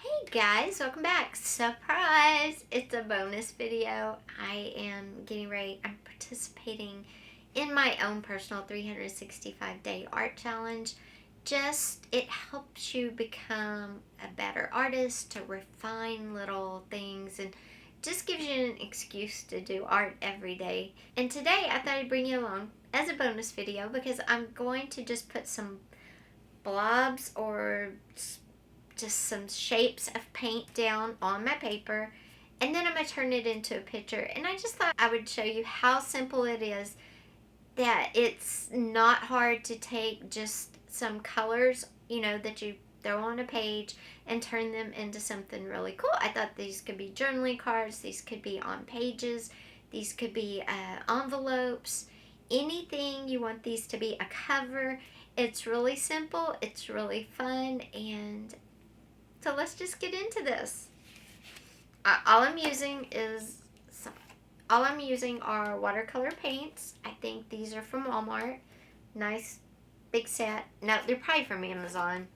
Hey guys, welcome back. Surprise! It's a bonus video. I am getting ready. I'm participating in my own personal 365-day art challenge. It helps you become a better artist, to refine little things, and just gives you an excuse to do art every day. And today I thought I'd bring you along as a bonus video because I'm going to just put some blobs or just some shapes of paint down on my paper, and then I'm going to turn it into a picture. And I just thought I would show you how simple it is, that it's not hard to take just some colors, that you throw on a page and turn them into something really cool. I thought these could be journaling cards, these could be on pages, these could be envelopes, anything you want these to be, a cover. It's really simple, it's really fun, and so let's just get into this. All I'm using are watercolor paints. I think these are from Walmart. Nice big set. No, they're probably from Amazon.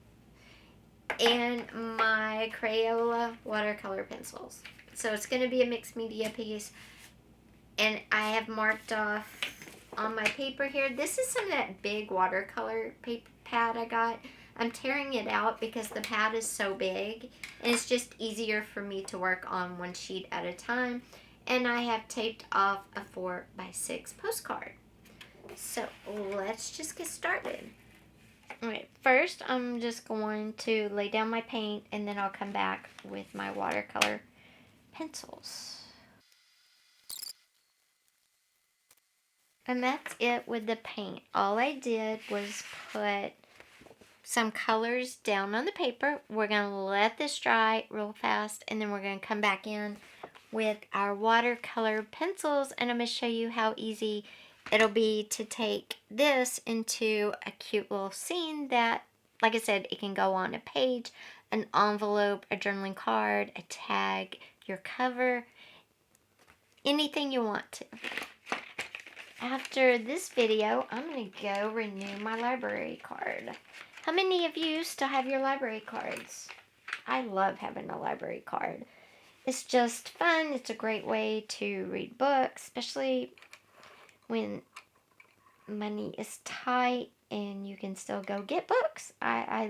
And my Crayola watercolor pencils. So it's going to be a mixed media piece. And I have marked off on my paper here. This is some of that big watercolor paper pad I got. I'm tearing it out because the pad is so big, and it's just easier for me to work on one sheet at a time. And I have taped off a 4x6 postcard. So let's just get started. Alright, first I'm just going to lay down my paint, and then I'll come back with my watercolor pencils. And that's it with the paint. All I did was put some colors down on the paper. We're going to let this dry real fast, and then we're going to come back in with our watercolor pencils, and I'm going to show you how easy it'll be to take this into a cute little scene that, like I said, it can go on a page, an envelope, a journaling card, a tag, your cover, anything you want to. After this video, I'm going to go renew my library card. How many of you still have your library cards? I love having a library card. It's just fun. It's a great way to read books, especially when money is tight and you can still go get books. I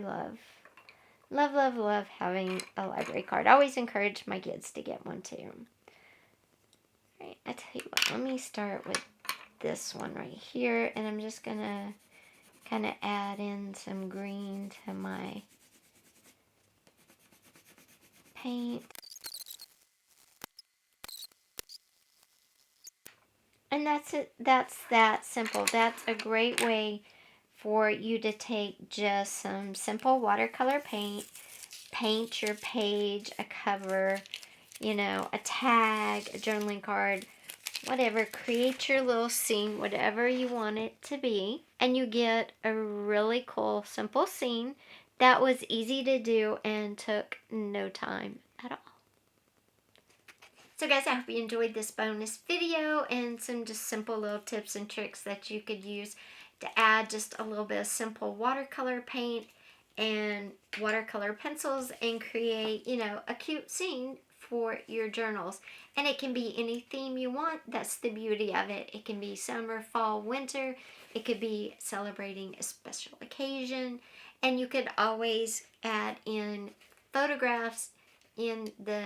love having a library card. I always encourage my kids to get one too. All right, I tell you what, let me start with this one right here, and I'm just going to kind of add in some green to my paint. And that's it. That's that simple. That's a great way for you to take just some simple watercolor paint your page, a cover, a tag, a journaling card, whatever. Create your little scene, whatever you want it to be, and you get a really cool, simple scene that was easy to do and took no time at all. So guys, I hope you enjoyed this bonus video and some just simple little tips and tricks that you could use to add just a little bit of simple watercolor paint and watercolor pencils and create, a cute scene for your journals. And it can be any theme you want. That's the beauty of it. It can be summer, fall, winter. It could be celebrating a special occasion. And you could always add in photographs in the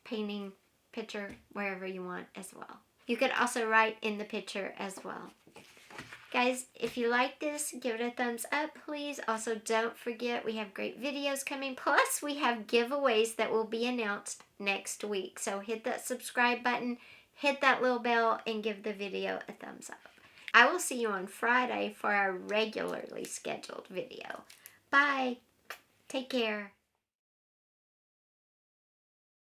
painting picture wherever you want as well. You could also write in the picture as well. Guys, if you like this, give it a thumbs up, please. Also, don't forget we have great videos coming. Plus, we have giveaways that will be announced next week. So hit that subscribe button, hit that little bell, and give the video a thumbs up. I will see you on Friday for our regularly scheduled video. Bye. Take care.